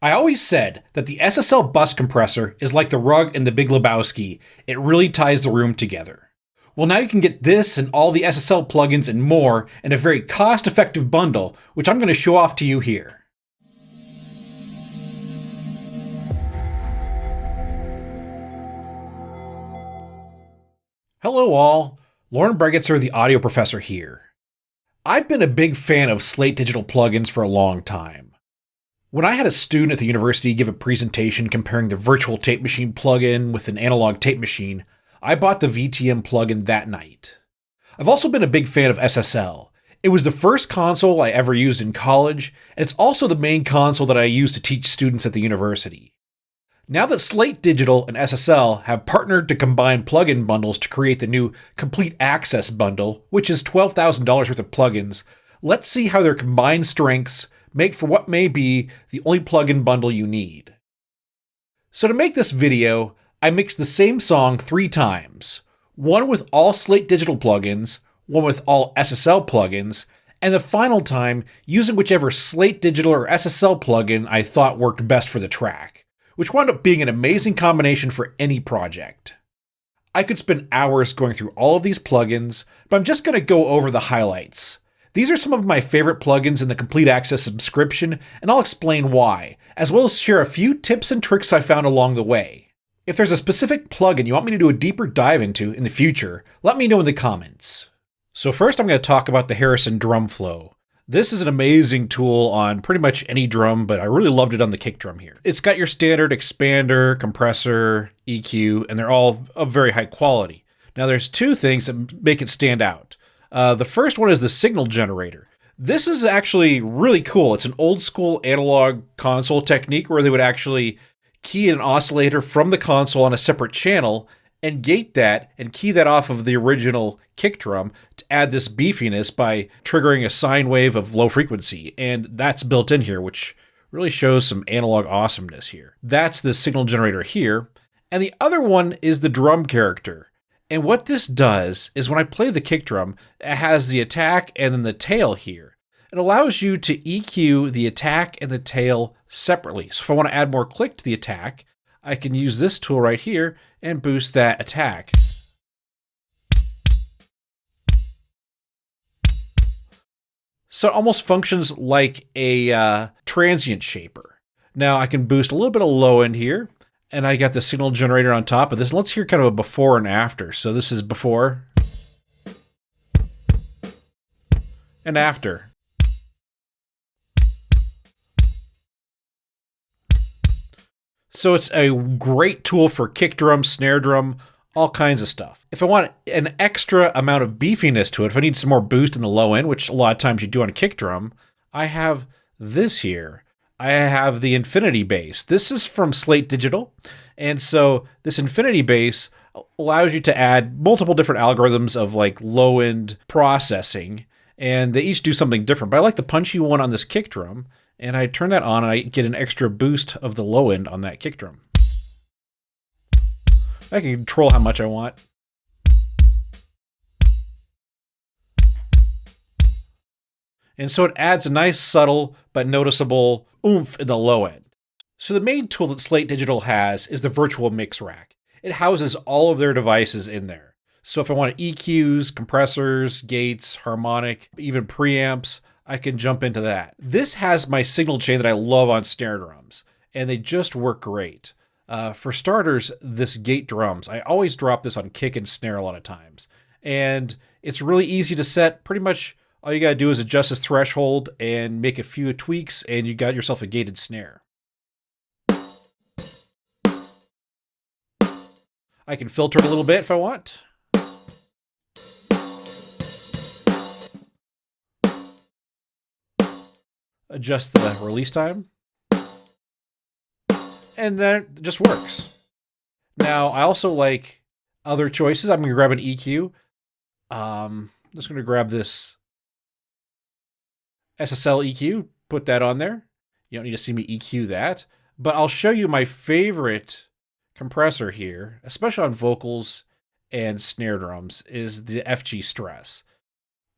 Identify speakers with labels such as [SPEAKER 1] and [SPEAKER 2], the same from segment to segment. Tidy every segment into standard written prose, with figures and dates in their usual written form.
[SPEAKER 1] I always said that the SSL bus compressor is like the rug in The Big Lebowski. It really ties the room together. Well, now you can get this and all the SSL plugins and more in a very cost-effective bundle, which I'm going to show off to you here. Hello all, Lauren Bregetzer, the audio professor here. I've been a big fan of Slate Digital plugins for a long time. When I had a student at the university give a presentation comparing the virtual tape machine plugin with an analog tape machine, I bought the VTM plugin that night. I've also been a big fan of SSL. It was the first console I ever used in college, and it's also the main console that I use to teach students at the university. Now that Slate Digital and SSL have partnered to combine plugin bundles to create the new Complete Access bundle, which is $12,000 worth of plugins, let's see how their combined strengths make for what may be the only plugin bundle you need. So to make this video, I mixed the same song 3 times, one with all Slate Digital plugins, one with all SSL plugins, and the final time using whichever Slate Digital or SSL plugin I thought worked best for the track, which wound up being an amazing combination for any project. I could spend hours going through all of these plugins, but I'm just going to go over the highlights. These are some of my favorite plugins in the Complete Access subscription, and I'll explain why, as well as share a few tips and tricks I found along the way. If there's a specific plugin you want me to do a deeper dive into in the future, let me know in the comments. So first I'm going to talk about the Harrison Drum Flow. This is an amazing tool on pretty much any drum, but I really loved it on the kick drum here. It's got your standard expander, compressor, EQ, and they're all of very high quality. Now there's 2 things that make it stand out. The first one is the signal generator. This is actually really cool. It's an old school analog console technique where they would actually key an oscillator from the console on a separate channel and gate that and key that off of the original kick drum to add this beefiness by triggering a sine wave of low frequency. And that's built in here, which really shows some analog awesomeness here. That's the signal generator here. And the other one is the drum character. And what this does is when I play the kick drum, it has the attack and then the tail here. It allows you to EQ the attack and the tail separately. So if I want to add more click to the attack, I can use this tool right here and boost that attack. So it almost functions like a transient shaper. Now I can boost a little bit of low end here. And I got the signal generator on top of this. Let's hear kind of a before and after. So this is before and after. So it's a great tool for kick drum, snare drum, all kinds of stuff. If I want an extra amount of beefiness to it, if I need some more boost in the low end, which a lot of times you do on a kick drum, I have this here. I have the Infinity Bass. This is from Slate Digital. And so this Infinity Bass allows you to add multiple different algorithms of like low-end processing. And they each do something different. But I like the punchy one on this kick drum. And I turn that on and I get an extra boost of the low end on that kick drum. I can control how much I want. And so it adds a nice, subtle, but noticeable oomph in the low end. So the main tool that Slate Digital has is the virtual mix rack. It houses all of their devices in there. So if I want EQs, compressors, gates, harmonic, even preamps, I can jump into that. This has my signal chain that I love on snare drums, and they just work great. For starters, this gate drums, I always drop this on kick and snare a lot of times. And it's really easy to set. Pretty much all you gotta do is adjust this threshold and make a few tweaks, and you got yourself a gated snare. I can filter it a little bit if I want. Adjust the release time. And then it just works. Now, I also like other choices. I'm going to grab an EQ. I'm just going to grab this SSL EQ, put that on there. You don't need to see me EQ that. But I'll show you my favorite compressor here, especially on vocals and snare drums, is the FG Stress.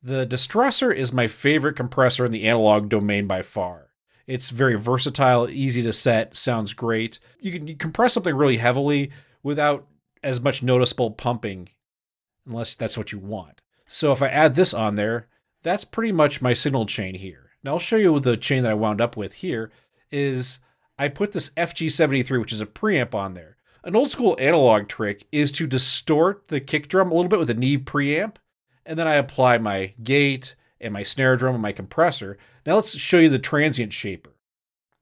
[SPEAKER 1] The Distressor is my favorite compressor in the analog domain by far. It's very versatile, easy to set, sounds great. You can compress something really heavily without as much noticeable pumping, unless that's what you want. So if I add this on there, that's pretty much my signal chain here. Now I'll show you the chain that I wound up with here is I put this FG73, which is a preamp on there. An old school analog trick is to distort the kick drum a little bit with a Neve preamp, and then I apply my gate and my snare drum and my compressor. Now let's show you the transient shaper.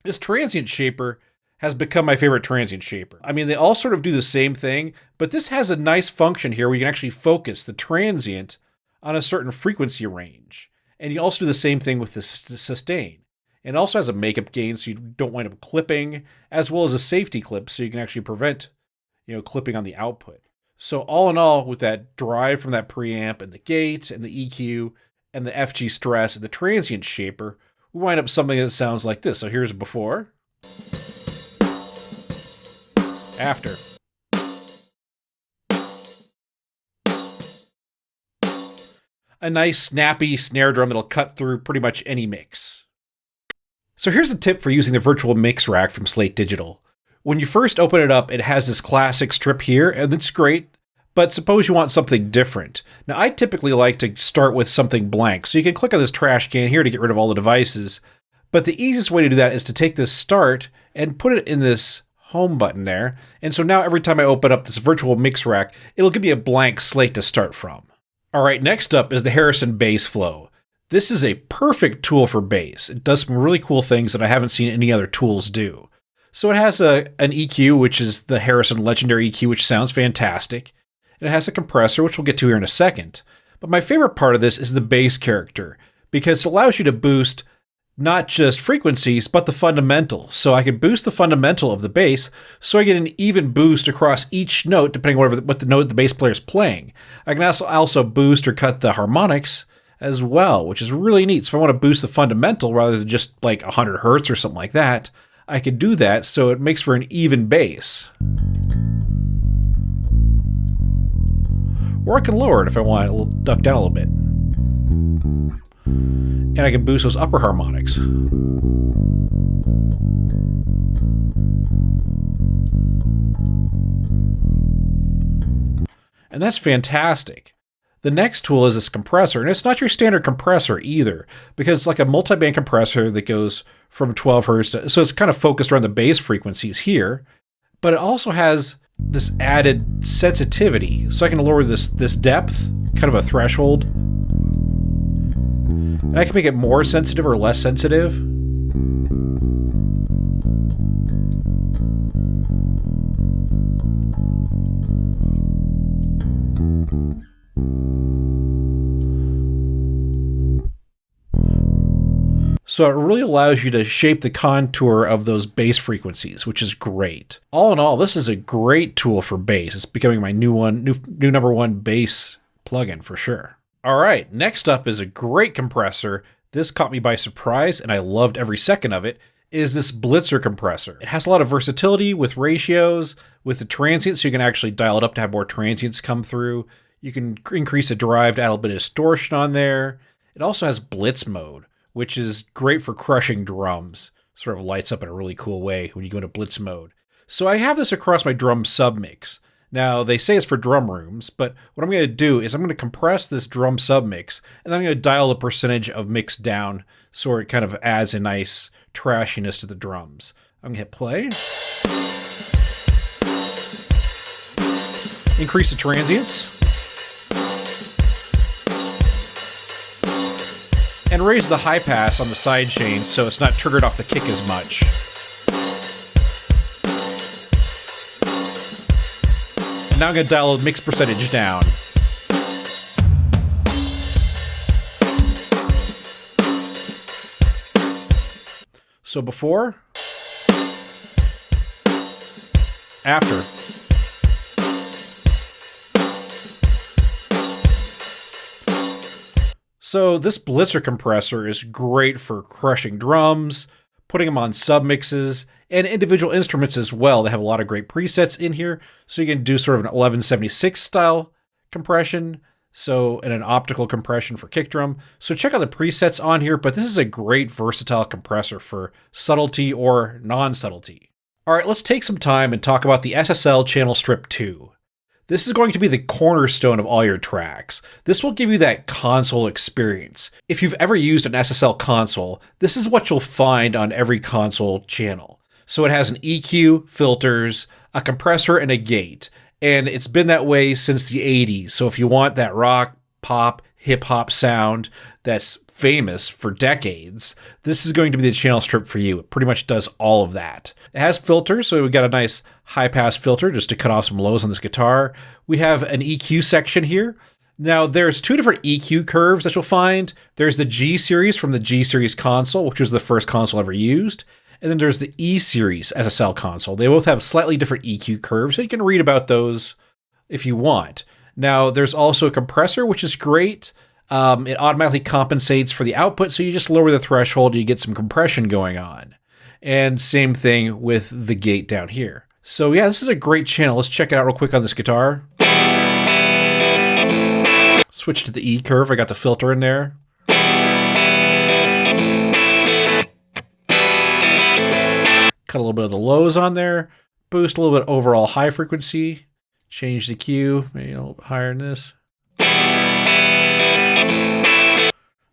[SPEAKER 1] This transient shaper has become my favorite transient shaper. I mean, they all sort of do the same thing, but this has a nice function here where you can actually focus the transient on a certain frequency range. And you also do the same thing with the sustain. And it also has a makeup gain so you don't wind up clipping, as well as a safety clip so you can actually prevent, clipping on the output. So all in all, with that drive from that preamp and the gate and the EQ and the FG stress and the transient shaper, we wind up something that sounds like this. So here's before, after. A nice snappy snare drum that'll cut through pretty much any mix. So here's a tip for using the virtual mix rack from Slate Digital. When you first open it up, it has this classic strip here, and that's great, but suppose you want something different. Now, I typically like to start with something blank, so you can click on this trash can here to get rid of all the devices, but the easiest way to do that is to take this start and put it in this home button there, and so now every time I open up this virtual mix rack, it'll give me a blank slate to start from. All right, next up is the Harrison Bass Flow. This is a perfect tool for bass. It does some really cool things that I haven't seen any other tools do. So it has an EQ, which is the Harrison Legendary EQ, which sounds fantastic. And it has a compressor, which we'll get to here in a second. But my favorite part of this is the bass character, because it allows you to boost not just frequencies, but the fundamentals. So I can boost the fundamental of the bass, so I get an even boost across each note, depending on what the note the bass player is playing. I can also boost or cut the harmonics as well, which is really neat. So if I want to boost the fundamental rather than just like 100 hertz or something like that, I could do that, so it makes for an even bass. Or I can lower it if I want it, duck down a little bit. And I can boost those upper harmonics. And that's fantastic. The next tool is this compressor, and it's not your standard compressor either, because it's like a multi-band compressor that goes from 12 hertz to, so it's kind of focused around the bass frequencies here, but it also has this added sensitivity, so I can lower this depth, kind of a threshold, and I can make it more sensitive or less sensitive. So it really allows you to shape the contour of those bass frequencies, which is great. All in all, this is a great tool for bass. It's becoming my new number one bass plugin for sure. All right, next up is a great compressor. This caught me by surprise, and I loved every second of it, is this Blitzer compressor. It has a lot of versatility with ratios, with the transient, so you can actually dial it up to have more transients come through. You can increase the drive to add a little bit of distortion on there. It also has blitz mode, which is great for crushing drums. Sort of lights up in a really cool way when you go into blitz mode. So I have this across my drum submix. Now, they say it's for drum rooms, but what I'm going to do is I'm going to compress this drum submix, and then I'm going to dial the percentage of mix down so it kind of adds a nice trashiness to the drums. I'm going to hit play. Increase the transients. And raise the high pass on the side chains so it's not triggered off the kick as much. And now I'm going to dial the mix percentage down. So before, after. So this Blitzer compressor is great for crushing drums, putting them on submixes, and individual instruments as well. They have a lot of great presets in here, so you can do sort of an 1176 style compression. and an optical compression for kick drum. So check out the presets on here, but this is a great versatile compressor for subtlety or non-subtlety. All right, let's take some time and talk about the SSL ChannelStrip 2. This is going to be the cornerstone of all your tracks. This will give you that console experience. If you've ever used an SSL console, this is what you'll find on every console channel. So it has an EQ, filters, a compressor, and a gate. And it's been that way since the 80s. So if you want that rock, pop, hip-hop sound that's famous for decades, this is going to be the ChannelStrip for you. It pretty much does all of that. It has filters, so we've got a nice high-pass filter just to cut off some lows on this guitar. We have an EQ section here. Now, there's two different EQ curves that you'll find. There's the G series from the G series console, which was the first console ever used. And then there's the E series SSL console. They both have slightly different EQ curves, so you can read about those if you want. Now, there's also a compressor, which is great. It automatically compensates for the output, so you just lower the threshold, you get some compression going on. And same thing with the gate down here. So yeah, this is a great channel. Let's check it out real quick on this guitar. Switch to the E curve. I got the filter in there. Cut a little bit of the lows on there. Boost a little bit overall high frequency. Change the Q, maybe a little bit higher than this.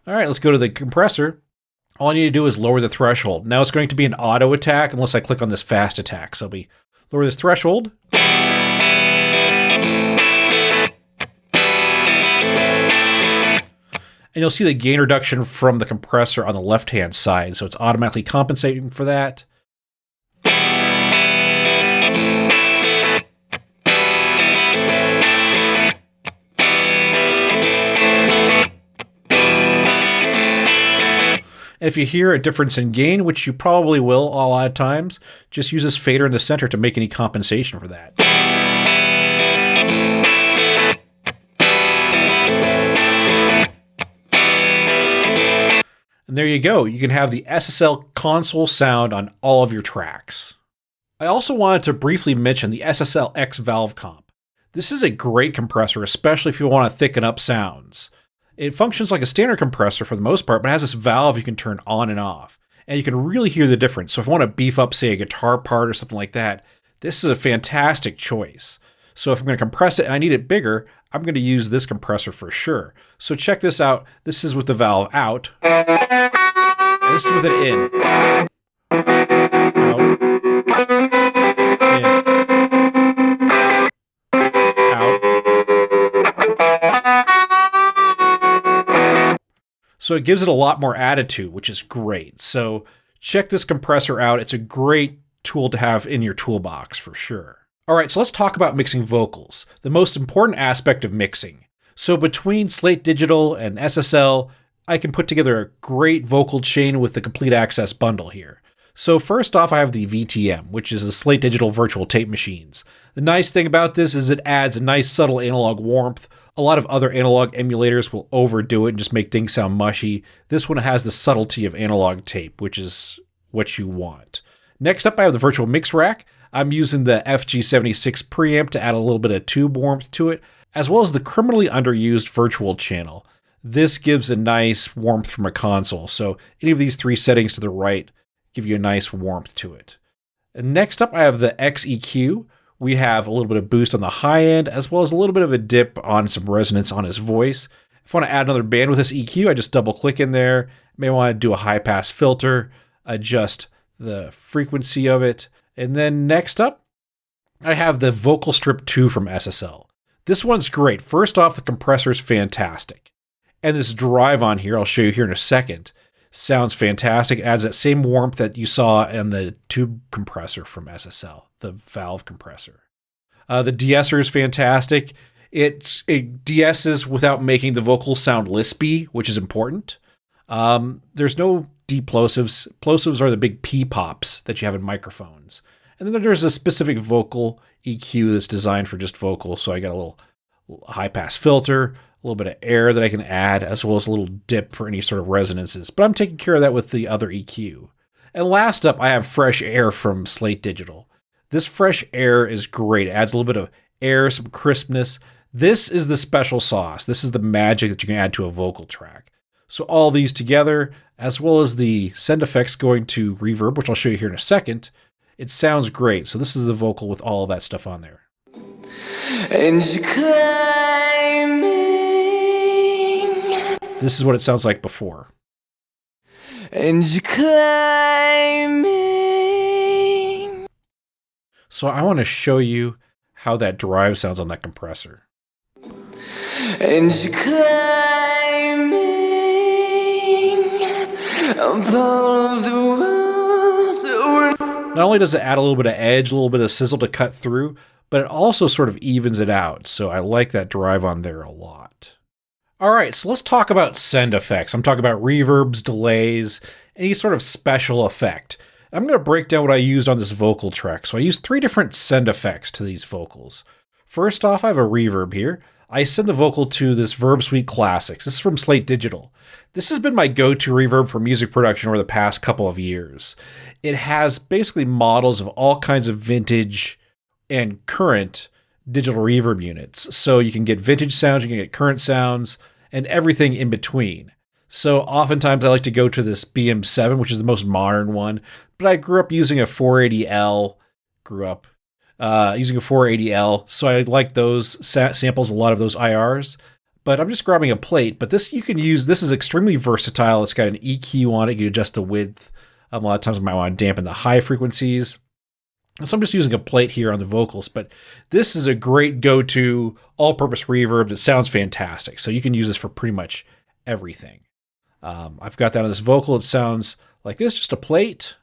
[SPEAKER 1] All right, let's go to the compressor. All I need to do is lower the threshold. Now it's going to be an auto attack unless I click on this fast attack. So I'll be lower this threshold. And you'll see the gain reduction from the compressor on the left-hand side. So it's automatically compensating for that. And if you hear a difference in gain, which you probably will a lot of times, just use this fader in the center to make any compensation for that. And there you go. You can have the SSL console sound on all of your tracks. I also wanted to briefly mention the SSL X-ValveComp. This is a great compressor, especially if you want to thicken up sounds. It functions like a standard compressor for the most part, but it has this valve you can turn on and off. And you can really hear the difference. So if I want to beef up, say, a guitar part or something like that, this is a fantastic choice. So if I'm going to compress it and I need it bigger, I'm going to use this compressor for sure. So check this out. This is with the valve out. And this is with it in. Out. In. Out. So it gives it a lot more attitude, which is great. So check this compressor out. It's a great tool to have in your toolbox for sure. All right, so let's talk about mixing vocals, the most important aspect of mixing. So between Slate Digital and SSL, I can put together a great vocal chain with the complete access bundle here. So first off, I have the VTM, which is the Slate Digital Virtual Tape Machines. The nice thing about this is it adds a nice subtle analog warmth. A lot of other analog emulators will overdo it and just make things sound mushy. This one has the subtlety of analog tape, which is what you want. Next up, I have the Virtual Mix Rack. I'm using the FG76 preamp to add a little bit of tube warmth to it, as well as the criminally underused virtual channel. This gives a nice warmth from a console, so any of these three settings to the right give you a nice warmth to it. And next up, I have the XEQ. We have a little bit of boost on the high end, as well as a little bit of a dip on some resonance on his voice. If I want to add another band with this EQ, I just double click in there. May want to do a high pass filter, adjust the frequency of it. And then next up, I have the Vocalstrip 2 from SSL. This one's great. First off, the compressor is fantastic. And this drive on here, I'll show you here in a second, sounds fantastic. It adds that same warmth that you saw in the tube compressor from SSL, the valve compressor. The de-esser is fantastic. It de-esses without making the vocal sound lispy, which is important. There's no deep plosives. Plosives are the big P-pops that you have in microphones. And then there's a specific vocal EQ that's designed for just vocal. So I got a little high-pass filter, a little bit of air that I can add, as well as a little dip for any sort of resonances. But I'm taking care of that with the other EQ. And last up, I have Fresh Air from Slate Digital. This Fresh Air is great. It adds a little bit of air, some crispness. This is the special sauce. This is the magic that you can add to a vocal track. So all these together, as well as the send effects going to reverb, which I'll show you here in a second, it sounds great. So this is the vocal with all of that stuff on there.
[SPEAKER 2] And you're climbing.
[SPEAKER 1] This is what it sounds like before.
[SPEAKER 2] And you're climbing.
[SPEAKER 1] So I want to show you how that drive sounds on that compressor.
[SPEAKER 2] And you're climbing up all of the walls.
[SPEAKER 1] Not only does it add a little bit of edge, a little bit of sizzle to cut through, but it also sort of evens it out. So I like that drive on there a lot. All right, so let's talk about send effects. I'm talking about reverbs, delays, any sort of special effect. I'm going to break down what I used on this vocal track. So I used 3 different send effects to these vocals. First off, I have a reverb here. I send the vocal to this VerbSuite Classics. This is from Slate Digital. This has been my go-to reverb for music production over the past couple of years. It has basically models of all kinds of vintage and current digital reverb units. So you can get vintage sounds, you can get current sounds, and everything in between. So oftentimes I like to go to this BM7, which is the most modern one, but I grew up using a 480L, using a 480L, so I like those samples, a lot of those IRs, but I'm just grabbing a plate. But this you can use, this is extremely versatile. It's got an EQ on it, you can adjust the width. A lot of times I might want to dampen the high frequencies. So I'm just using a plate here on the vocals, but this is a great go-to all-purpose reverb that sounds fantastic. So you can use this for pretty much everything. I've got that on this vocal. It sounds like this, just a plate.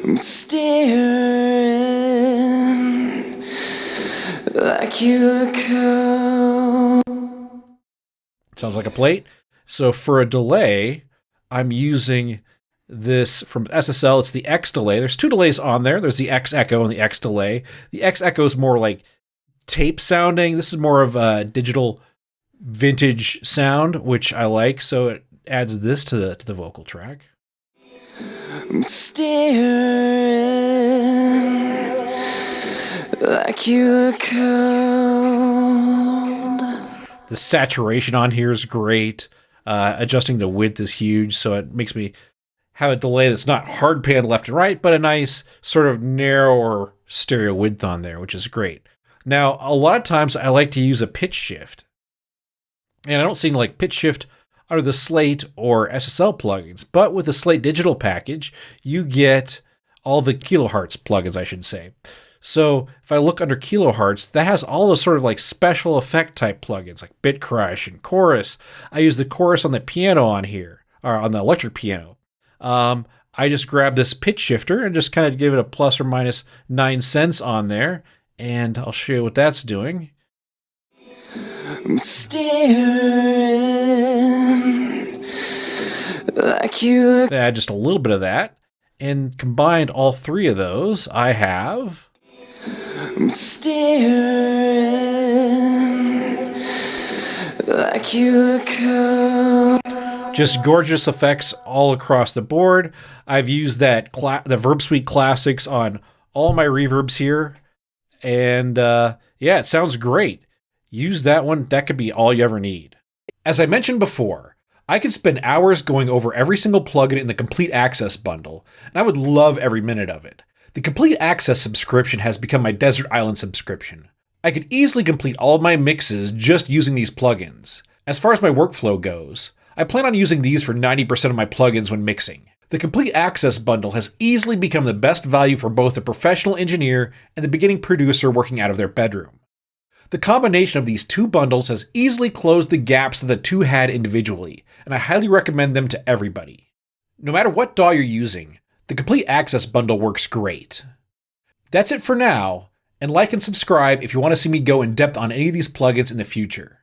[SPEAKER 2] I'm staring like you're cold.
[SPEAKER 1] Sounds like a plate. So for a delay, I'm using this from SSL. It's the X-Delay. There's 2 delays on there. There's the X-Echo and the X-Delay. The X-Echo is more like tape sounding. This is more of a digital vintage sound, which I like. So it adds this to the vocal track.
[SPEAKER 2] I'm staring like you're cold.
[SPEAKER 1] The saturation on here is great. Adjusting the width is huge, so it makes me have a delay that's not hard pan left and right, but a nice sort of narrower stereo width on there, which is great. Now, a lot of times I like to use a pitch shift. And I don't seem like pitch shift under the Slate or SSL plugins, but with the Slate Digital package, you get all the Kilohearts plugins, I should say. So if I look under Kilohearts, that has all the sort of like special effect type plugins like Bit Crush and Chorus. I use the Chorus on the piano on here, or on the electric piano. I just grab this pitch shifter and just kind of give it a plus or minus 9 cents on there, and I'll show you what that's doing.
[SPEAKER 2] I'm staring like you.
[SPEAKER 1] Add just a little bit of that, and combined all 3 of those, I have.
[SPEAKER 2] I'm staring like you're cold.
[SPEAKER 1] Just gorgeous effects all across the board. I've used that the VerbSuite Classics on all my reverbs here, and yeah, it sounds great. Use that one. That could be all you ever need. As I mentioned before, I could spend hours going over every single plugin in the Complete Access bundle, and I would love every minute of it. The Complete Access subscription has become my desert island subscription. I could easily complete all of my mixes just using these plugins. As far as my workflow goes, I plan on using these for 90% of my plugins when mixing. The Complete Access bundle has easily become the best value for both the professional engineer and the beginning producer working out of their bedroom. The combination of these 2 bundles has easily closed the gaps that the 2 had individually, and I highly recommend them to everybody. No matter what DAW you're using, the Complete Access bundle works great. That's it for now, and like and subscribe if you want to see me go in depth on any of these plugins in the future.